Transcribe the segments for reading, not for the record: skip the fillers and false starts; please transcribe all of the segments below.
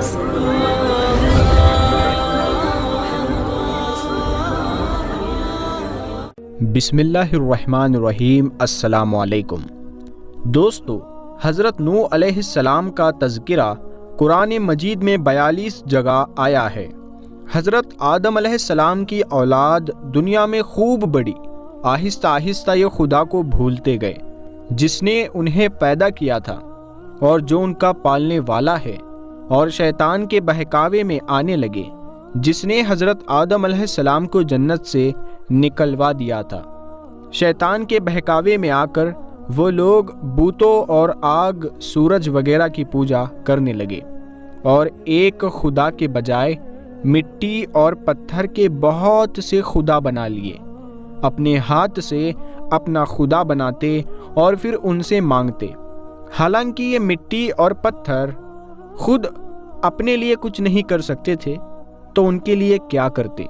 بسم اللہ الرحمن الرحیم۔ السلام علیکم دوستو، حضرت نوح علیہ السلام کا تذکرہ قرآن مجید میں 42 جگہ آیا ہے۔ حضرت آدم علیہ السلام کی اولاد دنیا میں خوب بڑی، آہستہ آہستہ یہ خدا کو بھولتے گئے جس نے انہیں پیدا کیا تھا اور جو ان کا پالنے والا ہے، اور شیطان کے بہکاوے میں آنے لگے جس نے حضرت آدم علیہ السلام کو جنت سے نکلوا دیا تھا۔ شیطان کے بہکاوے میں آ کر وہ لوگ بتوں اور آگ، سورج وغیرہ کی پوجا کرنے لگے اور ایک خدا کے بجائے مٹی اور پتھر کے بہت سے خدا بنا لیے۔ اپنے ہاتھ سے اپنا خدا بناتے اور پھر ان سے مانگتے، حالانکہ یہ مٹی اور پتھر خود اپنے لیے کچھ نہیں کر سکتے تھے تو ان کے لیے کیا کرتے۔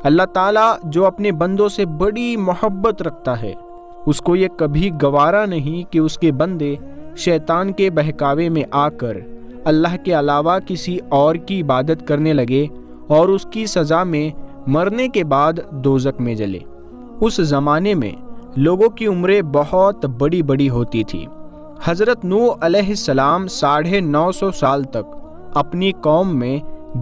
اللہ تعالیٰ جو اپنے بندوں سے بڑی محبت رکھتا ہے، اس کو یہ کبھی گوارا نہیں کہ اس کے بندے شیطان کے بہکاوے میں آ کر اللہ کے علاوہ کسی اور کی عبادت کرنے لگے اور اس کی سزا میں مرنے کے بعد دوزخ میں جلے۔ اس زمانے میں لوگوں کی عمریں بہت بڑی بڑی ہوتی تھی۔ حضرت نوح علیہ السلام 950 سال تک اپنی قوم میں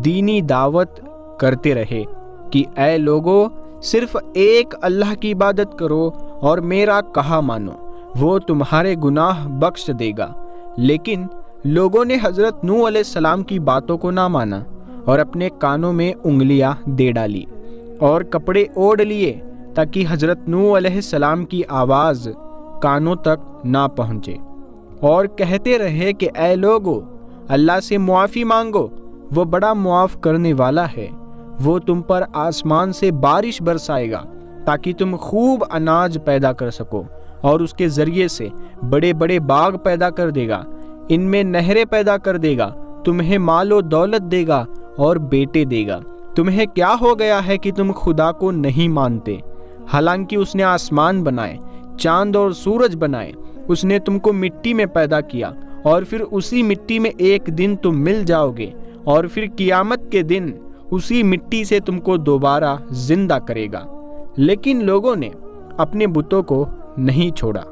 دینی دعوت کرتے رہے کہ اے لوگو، صرف ایک اللہ کی عبادت کرو اور میرا کہا مانو، وہ تمہارے گناہ بخش دے گا۔ لیکن لوگوں نے حضرت نوح علیہ السلام کی باتوں کو نہ مانا اور اپنے کانوں میں انگلیاں دے ڈالی اور کپڑے اوڑھ لیے تاکہ حضرت نوح علیہ السلام کی آواز کانوں تک نہ پہنچے، اور کہتے رہے کہ اے لوگو، اللہ سے معافی مانگو، وہ بڑا معاف کرنے والا ہے، وہ تم پر آسمان سے بارش برسائے گا تاکہ تم خوب اناج پیدا کر سکو، اور اس کے ذریعے سے بڑے بڑے باغ پیدا کر دے گا، ان میں نہریں پیدا کر دے گا، تمہیں مال و دولت دے گا اور بیٹے دے گا۔ تمہیں کیا ہو گیا ہے کہ تم خدا کو نہیں مانتے، حالانکہ اس نے آسمان بنائے، چاند اور سورج بنائے، اس نے تم کو مٹی میں پیدا کیا اور پھر اسی مٹی میں ایک دن تم مل جاؤ گے، اور پھر قیامت کے دن اسی مٹی سے تم کو دوبارہ زندہ کرے گا۔ لیکن لوگوں نے اپنے بتوں کو نہیں چھوڑا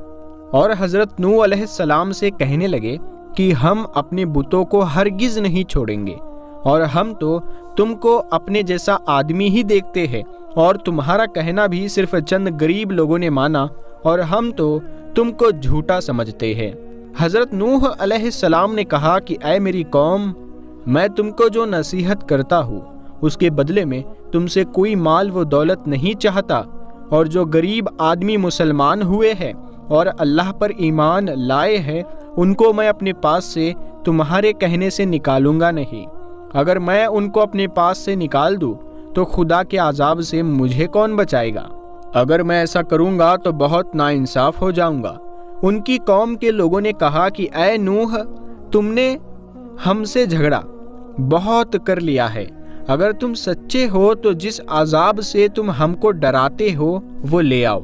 اور حضرت نوح علیہ السلام سے کہنے لگے کہ ہم اپنے بتوں کو ہرگز نہیں چھوڑیں گے، اور ہم تو تم کو اپنے جیسا آدمی ہی دیکھتے ہیں، اور تمہارا کہنا بھی صرف چند غریب لوگوں نے مانا، اور ہم تو تم کو جھوٹا سمجھتے ہیں۔ حضرت نوح علیہ السلام نے کہا کہ اے میری قوم، میں تم کو جو نصیحت کرتا ہوں اس کے بدلے میں تم سے کوئی مال و دولت نہیں چاہتا، اور جو غریب آدمی مسلمان ہوئے ہیں اور اللہ پر ایمان لائے ہیں، ان کو میں اپنے پاس سے تمہارے کہنے سے نکالوں گا نہیں۔ اگر میں ان کو اپنے پاس سے نکال دوں تو خدا کے عذاب سے مجھے کون بچائے گا؟ اگر میں ایسا کروں گا تو بہت ناانصاف ہو جاؤں گا۔ ان کی قوم کے لوگوں نے کہا کہ اے نوح، تم نے ہم سے جھگڑا بہت کر لیا ہے، اگر تم سچے ہو تو جس عذاب سے تم ہم کو ڈراتے ہو وہ لے آؤ۔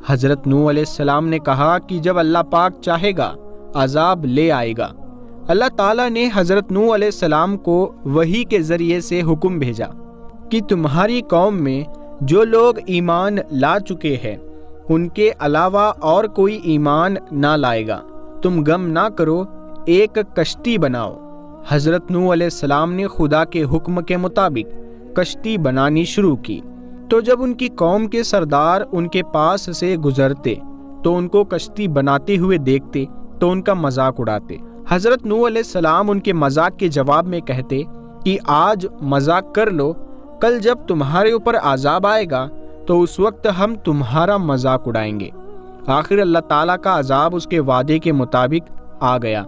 حضرت نوح علیہ السلام نے کہا کہ جب اللہ پاک چاہے گا عذاب لے آئے گا۔ اللہ تعالیٰ نے حضرت نوح علیہ السلام کو وحی کے ذریعے سے حکم بھیجا کہ تمہاری قوم میں جو لوگ ایمان لا چکے ہیں ان کے علاوہ اور کوئی ایمان نہ لائے گا، تم غم نہ کرو، ایک کشتی بناؤ۔ حضرت نوح علیہ السلام نے خدا کے حکم کے مطابق کشتی بنانی شروع کی، تو جب ان کی قوم کے سردار ان کے پاس سے گزرتے تو ان کو کشتی بناتے ہوئے دیکھتے تو ان کا مذاق اڑاتے۔ حضرت نوح علیہ السلام ان کے مذاق کے جواب میں کہتے کہ آج مذاق کر لو، کل جب تمہارے اوپر عذاب آئے گا تو اس وقت ہم تمہارا مذاق اڑائیں گے۔ آخر اللہ تعالیٰ کا عذاب اس کے وعدے کے مطابق آ گیا،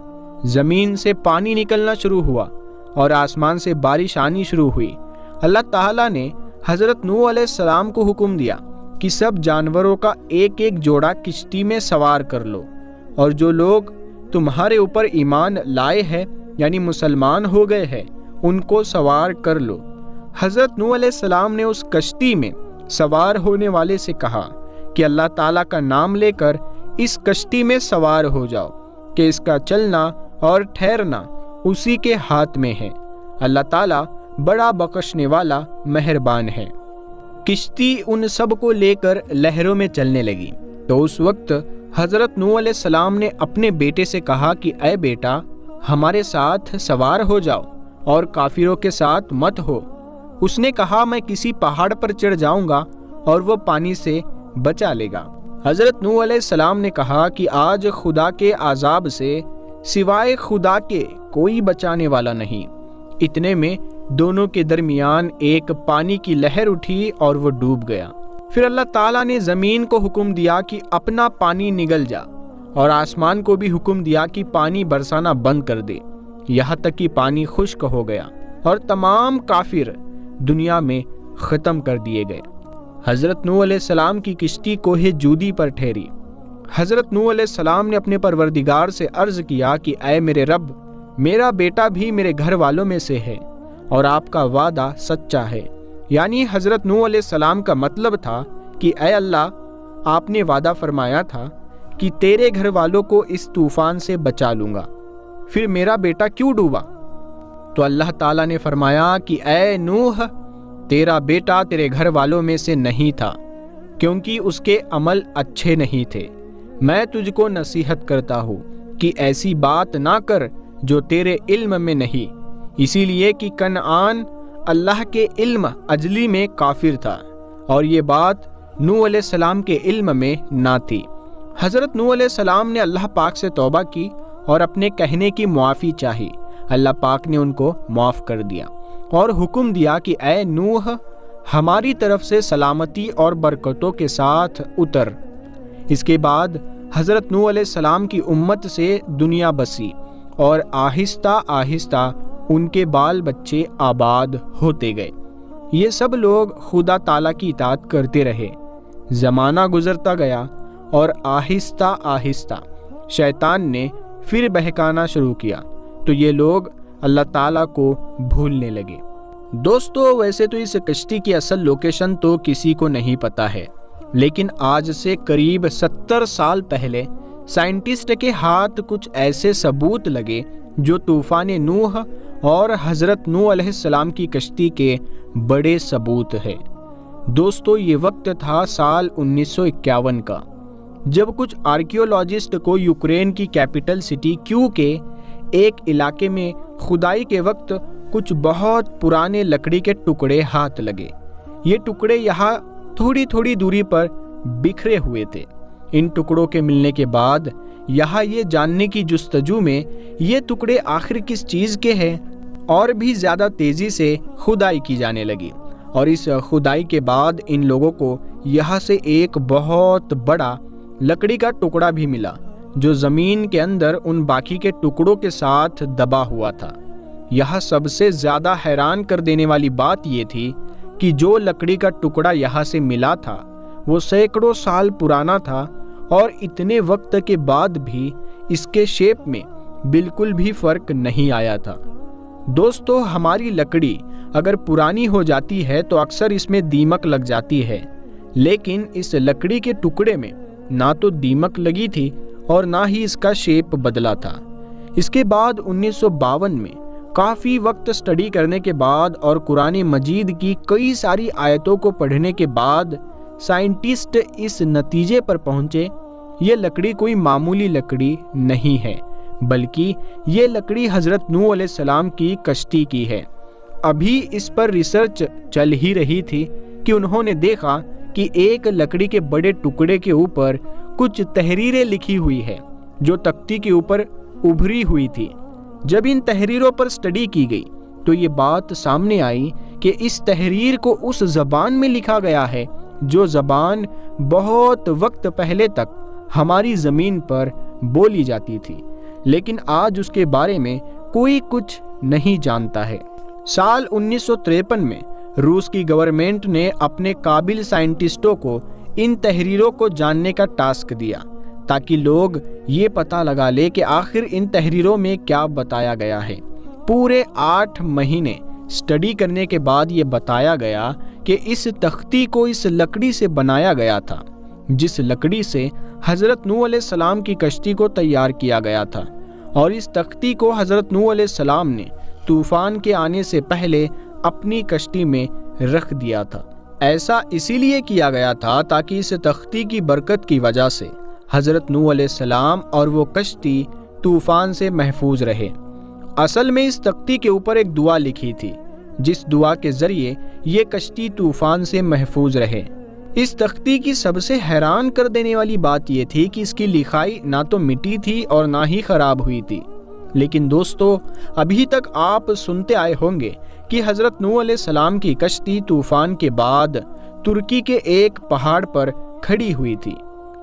زمین سے پانی نکلنا شروع ہوا اور آسمان سے بارش آنی شروع ہوئی۔ اللہ تعالیٰ نے حضرت نوح علیہ السلام کو حکم دیا کہ سب جانوروں کا ایک ایک جوڑا کشتی میں سوار کر لو، اور جو لوگ تمہارے اوپر ایمان لائے ہیں یعنی مسلمان ہو گئے ہیں ان کو سوار کر لو۔ حضرت نوح علیہ السلام نے اس کشتی میں سوار ہونے والے سے کہا کہ اللہ تعالیٰ کا نام لے کر اس کشتی میں سوار ہو جاؤ کہ اس کا چلنا اور ٹھہرنا اسی کے ہاتھ میں ہے۔ اللہ تعالیٰ بڑا بخشنے والا مہربان ہے۔ کشتی ان سب کو لے کر لہروں میں چلنے لگی تو اس وقت حضرت نوح علیہ السلام نے اپنے بیٹے سے کہا کہ اے بیٹا، ہمارے ساتھ سوار ہو جاؤ اور کافروں کے ساتھ مت ہو۔ اس نے کہا میں کسی پہاڑ پر چڑھ جاؤں گا اور وہ پانی سے بچا لے گا۔ حضرت نوح علیہ السلام نے کہا کہ آج خدا کے عذاب سے سوائے خدا کے کوئی بچانے والا نہیں۔ اتنے میں دونوں کے درمیان ایک پانی کی لہر اٹھی اور وہ ڈوب گیا۔ پھر اللہ تعالیٰ نے زمین کو حکم دیا کہ اپنا پانی نگل جا، اور آسمان کو بھی حکم دیا کہ پانی برسانا بند کر دے، یہاں تک کہ پانی خشک ہو گیا اور تمام کافر دنیا میں ختم کر دیے گئے۔ حضرت نوح علیہ السلام کی کشتی کوہ جودی پر ٹھہری۔ حضرت نوح علیہ السلام نے اپنے پروردگار سے عرض کیا کہ اے میرے رب، میرا بیٹا بھی میرے گھر والوں میں سے ہے اور آپ کا وعدہ سچا ہے۔ یعنی حضرت نوح علیہ السلام کا مطلب تھا کہ اے اللہ، آپ نے وعدہ فرمایا تھا کہ تیرے گھر والوں کو اس طوفان سے بچا لوں گا، پھر میرا بیٹا کیوں ڈوبا؟ تو اللہ تعالیٰ نے فرمایا کہ اے نوح، تیرا بیٹا تیرے گھر والوں میں سے نہیں تھا، کیونکہ اس کے عمل اچھے نہیں تھے۔ میں تجھ کو نصیحت کرتا ہوں کہ ایسی بات نہ کر جو تیرے علم میں نہیں، اسی لیے کہ کنعان اللہ کے علم اجلی میں کافر تھا اور یہ بات نوح علیہ السلام کے علم میں نہ تھی۔ حضرت نوح علیہ السلام نے اللہ پاک سے توبہ کی اور اپنے کہنے کی معافی چاہی۔ اللہ پاک نے ان کو معاف کر دیا اور حکم دیا کہ اے نوح، ہماری طرف سے سلامتی اور برکتوں کے ساتھ اتر۔ اس کے بعد حضرت نوح علیہ السلام کی امت سے دنیا بسی اور آہستہ آہستہ ان کے بال بچے آباد ہوتے گئے۔ یہ سب لوگ خدا تعالیٰ کی اطاعت کرتے رہے۔ زمانہ گزرتا گیا اور آہستہ آہستہ شیطان نے پھر بہکانا شروع کیا تو یہ لوگ اللہ تعالیٰ کو بھولنے لگے۔ دوستو، ویسے تو اس کشتی کی اصل لوکیشن تو کسی کو نہیں پتا ہے، لیکن آج سے قریب 70 سال پہلے سائنٹسٹ کے ہاتھ کچھ ایسے ثبوت لگے جو طوفان نوح اور حضرت نوح علیہ السلام کی کشتی کے بڑے ثبوت ہے۔ دوستو، یہ وقت تھا سال 1951 کا، جب کچھ آرکیولوجسٹ کو یوکرین کی کیپٹل سٹی کیو کے ایک علاقے میں کھدائی کے وقت کچھ بہت پرانے لکڑی کے ٹکڑے ہاتھ لگے۔ یہ ٹکڑے یہاں تھوڑی تھوڑی دوری پر بکھرے ہوئے تھے۔ ان ٹکڑوں کے ملنے کے بعد یہاں یہ جاننے کی جستجو میں یہ ٹکڑے آخر کس چیز کے ہیں اور بھی زیادہ تیزی سے کھدائی کی جانے لگی، اور اس کھدائی کے بعد ان لوگوں کو یہاں سے ایک بہت بڑا لکڑی کا ٹکڑا بھی ملا جو زمین کے اندر ان باقی کے ٹکڑوں کے ساتھ دبا ہوا تھا۔ یہاں سب سے زیادہ حیران کر دینے والی بات یہ تھی کہ جو لکڑی کا ٹکڑا یہاں سے ملا تھا وہ سینکڑوں سال پرانا تھا، اور اتنے وقت کے بعد بھی اس کے شیپ میں بالکل بھی فرق نہیں آیا تھا۔ دوستو، ہماری لکڑی اگر پرانی ہو جاتی ہے تو اکثر اس میں دیمک لگ جاتی ہے، لیکن اس لکڑی کے ٹکڑے میں نہ تو دیمک لگی تھی اور نہ ہی اس کا شیپ بدلا تھا۔ اس کے بعد 1952 میں کافی وقت سٹڈی کرنے کے بعد اور قرآن مجید کی کئی ساری آیتوں کو پڑھنے کے بعد سائنٹسٹ اس نتیجے پر پہنچے یہ لکڑی کوئی معمولی لکڑی نہیں ہے، بلکہ یہ لکڑی حضرت نوح علیہ السلام کی کشتی کی ہے۔ ابھی اس پر ریسرچ چل ہی رہی تھی کہ انہوں نے دیکھا کہ ایک لکڑی کے بڑے ٹکڑے کے اوپر کچھ تحریریں لکھی ہوئی ہے جو تختی کے اوپر ابھری ہوئی تھی۔ جب ان تحریروں پر سٹڈی کی گئی تو یہ بات سامنے آئی کہ اس تحریر کو اس زبان میں لکھا گیا ہے جو زبان بہت وقت پہلے تک ہماری زمین پر بولی جاتی تھی، لیکن آج اس کے بارے میں کوئی کچھ نہیں جانتا ہے۔ سال 1953 میں روس کی گورنمنٹ نے اپنے قابل سائنٹسٹوں کو ان تحریروں کو جاننے کا ٹاسک دیا تاکہ لوگ یہ پتہ لگا لے کہ آخر ان تحریروں میں کیا بتایا گیا ہے۔ پورے 8 مہینے سٹڈی کرنے کے بعد یہ بتایا گیا کہ اس تختی کو اس لکڑی سے بنایا گیا تھا جس لکڑی سے حضرت نوح علیہ السلام کی کشتی کو تیار کیا گیا تھا، اور اس تختی کو حضرت نوح علیہ السلام نے طوفان کے آنے سے پہلے اپنی کشتی میں رکھ دیا تھا۔ ایسا اسی لیے کیا گیا تھا تاکہ اس تختی کی برکت کی وجہ سے حضرت نوح علیہ السلام اور وہ کشتی طوفان سے محفوظ رہے۔ اصل میں اس تختی کے اوپر ایک دعا لکھی تھی، جس دعا کے ذریعے یہ کشتی طوفان سے محفوظ رہے۔ اس تختی کی سب سے حیران کر دینے والی بات یہ تھی کہ اس کی لکھائی نہ تو مٹی تھی اور نہ ہی خراب ہوئی تھی۔ لیکن دوستو، ابھی تک آپ سنتے آئے ہوں گے کہ حضرت نوح علیہ السلام کی کشتی طوفان کے بعد ترکی کے ایک پہاڑ پر کھڑی ہوئی تھی۔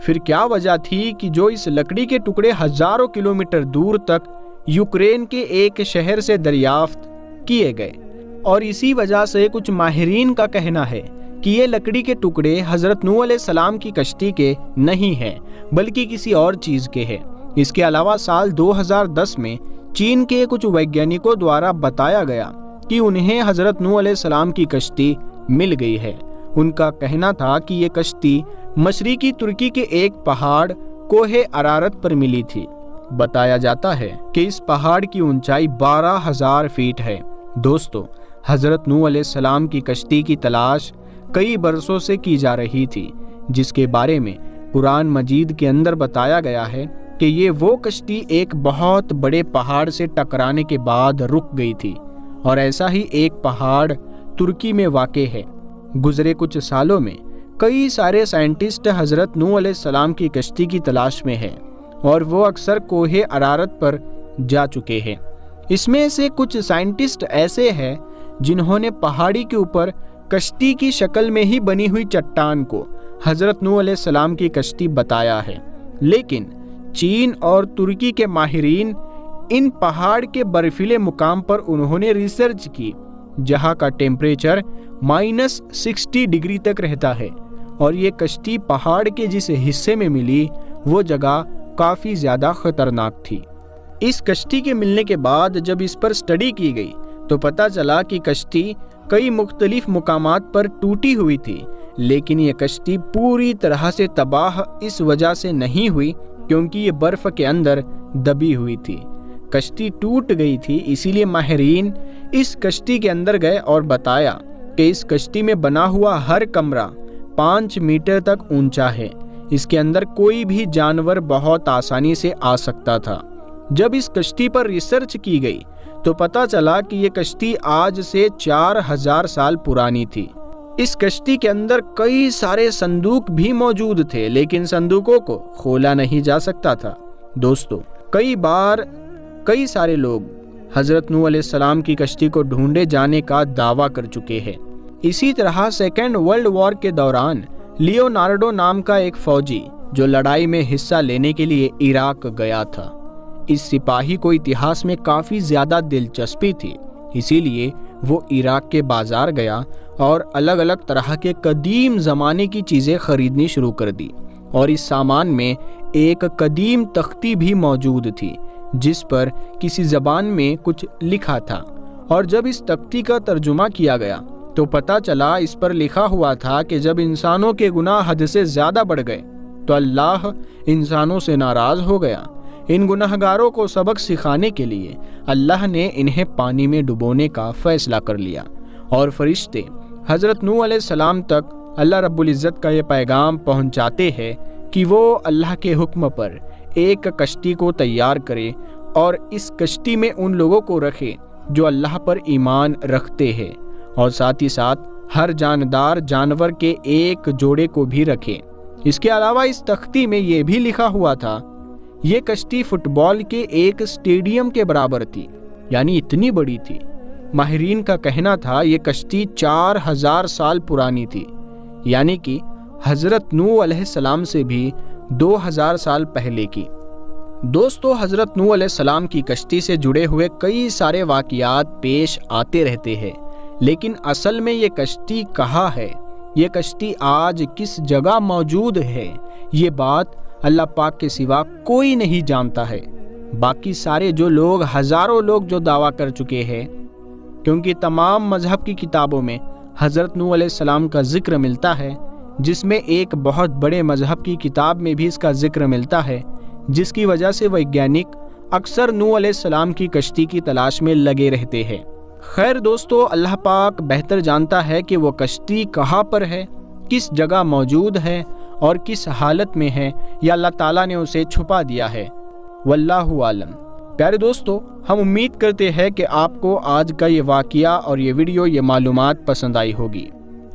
پھر کیا وجہ تھی کہ جو اس لکڑی کے ٹکڑے ہزاروں کلومیٹر دور تک یوکرین کے ایک شہر سے دریافت کیے گئے؟ اور اسی وجہ سے کچھ ماہرین کا کہنا ہے کہ یہ لکڑی کے ٹکڑے حضرت نوح علیہ السلام کی کشتی کے نہیں ہیں بلکہ کسی اور چیز کے ہیں۔ اس کے علاوہ سال 2010 میں چین کے کچھ ویگیانکوں دوارا بتایا گیا کہ انہیں حضرت نوح علیہ السلام کی کشتی مل گئی ہے۔ ان کا کہنا تھا کہ یہ کشتی مشرقی ترکی کے ایک پہاڑ کوہ ارارات پر ملی تھی۔ بتایا جاتا ہے کہ اس پہاڑ کی اونچائی 12,000 فیٹ ہے۔ دوستو، حضرت نوح علیہ السلام کی کشتی کی تلاش کئی برسوں سے کی جا رہی تھی، جس کے بارے میں قرآن مجید کے اندر بتایا گیا ہے کہ یہ وہ کشتی ایک بہت بڑے پہاڑ سے ٹکرانے کے بعد رک گئی تھی، اور ایسا ہی ایک پہاڑ ترکی میں واقع ہے۔ گزرے کچھ سالوں میں کئی سارے سائنٹسٹ حضرت نوح علیہ السلام کی کشتی کی تلاش میں ہیں، اور وہ اکثر کوہ ارارات پر جا چکے ہیں۔ اس میں سے کچھ سائنٹسٹ ایسے ہیں جنہوں نے پہاڑی کے اوپر کشتی کی شکل میں ہی بنی ہوئی چٹان کو حضرت نوح علیہ السلام کی کشتی بتایا ہے، لیکن چین اور ترکی کے ماہرین ان پہاڑ کے برفیلے مقام پر انہوں نے ریسرچ کی، جہاں کا ٹیمپریچر -60 ڈگری تک رہتا ہے، اور یہ کشتی پہاڑ کے جس حصے میں ملی وہ جگہ کافی زیادہ خطرناک تھی۔ اس کشتی کے ملنے کے بعد جب اس پر سٹڈی کی گئی تو پتہ چلا کہ کشتی کئی مختلف مقامات پر ٹوٹی ہوئی تھی، لیکن یہ کشتی پوری طرح سے تباہ اس وجہ سے نہیں ہوئی کیونکہ یہ برف کے اندر دبی ہوئی تھی۔ کشتی ٹوٹ گئی تھی، اسی لیے ماہرین اس کشتی کے اندر گئے اور بتایا کہ اس کشتی میں بنا ہوا ہر کمرہ 5 میٹر تک اونچا ہے۔ اس کے اندر کوئی بھی جانور بہت آسانی سے آ سکتا تھا۔ جب اس کشتی پر ریسرچ کی گئی تو پتہ چلا کہ یہ کشتی آج سے 4000 سال پرانی تھی۔ اس کشتی کے اندر کئی سارے صندوق بھی موجود تھے، لیکن صندوقوں کو کھولا نہیں جا سکتا تھا۔ دوستو، کئی بار کئی سارے لوگ حضرت نوح علیہ السلام کی کشتی کو ڈھونڈے جانے کا دعویٰ کر چکے ہیں۔ اسی طرح سیکنڈ ورلڈ وار کے دوران لیونارڈو نام کا ایک فوجی جو لڑائی میں حصہ لینے کے لیے عراق گیا تھا، اس سپاہی کو اتہاس میں کافی زیادہ دلچسپی تھی، اسی لیے وہ عراق کے بازار گیا اور الگ الگ طرح کے قدیم زمانے کی چیزیں خریدنی شروع کر دی، اور اس سامان میں ایک قدیم تختی بھی موجود تھی جس پر کسی زبان میں کچھ لکھا تھا، اور جب اس تختی کا ترجمہ کیا گیا تو پتہ چلا اس پر لکھا ہوا تھا کہ جب انسانوں کے گناہ حد سے زیادہ بڑھ گئے تو اللہ انسانوں سے ناراض ہو گیا۔ ان گناہگاروں کو سبق سکھانے کے لیے اللہ نے انہیں پانی میں ڈبونے کا فیصلہ کر لیا، اور فرشتے حضرت نوح علیہ السلام تک اللہ رب العزت کا یہ پیغام پہنچاتے ہیں کہ وہ اللہ کے حکم پر ایک کشتی کو تیار کرے اور اس کشتی میں ان لوگوں کو رکھے جو اللہ پر ایمان رکھتے ہیں، اور ساتھ ہی ساتھ ہر جاندار جانور کے ایک جوڑے کو بھی رکھے۔ اس کے علاوہ اس تختی میں یہ بھی لکھا ہوا تھا، یہ کشتی فٹ بال کے ایک اسٹیڈیم کے برابر تھی، یعنی اتنی بڑی تھی۔ ماہرین کا کہنا تھا یہ کشتی 4000 سال پرانی تھی، یعنی کہ حضرت نوح علیہ السلام سے بھی 2000 سال پہلے کی۔ دوستو، حضرت نوح علیہ السلام کی کشتی سے جڑے ہوئے کئی سارے واقعات پیش آتے رہتے ہیں، لیکن اصل میں یہ کشتی کہاں ہے، یہ کشتی آج کس جگہ موجود ہے، یہ بات اللہ پاک کے سوا کوئی نہیں جانتا ہے۔ باقی سارے جو لوگ، ہزاروں لوگ جو دعویٰ کر چکے ہیں، کیونکہ تمام مذہب کی کتابوں میں حضرت نوح علیہ السلام کا ذکر ملتا ہے، جس میں ایک بہت بڑے مذہب کی کتاب میں بھی اس کا ذکر ملتا ہے، جس کی وجہ سے ویگیانک اکثر نوح علیہ السلام کی کشتی کی تلاش میں لگے رہتے ہیں۔ خیر دوستو، اللہ پاک بہتر جانتا ہے کہ وہ کشتی کہاں پر ہے، کس جگہ موجود ہے اور کس حالت میں ہے، یا اللہ تعالیٰ نے اسے چھپا دیا ہے، واللہ عالم۔ پیارے دوستو، ہم امید کرتے ہیں کہ آپ کو آج کا یہ واقعہ اور یہ ویڈیو، یہ معلومات پسند آئی ہوگی۔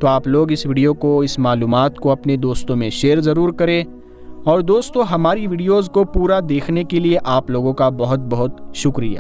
تو آپ لوگ اس ویڈیو کو، اس معلومات کو اپنے دوستوں میں شیئر ضرور کریں، اور دوستو ہماری ویڈیوز کو پورا دیکھنے کے لیے آپ لوگوں کا بہت بہت شکریہ۔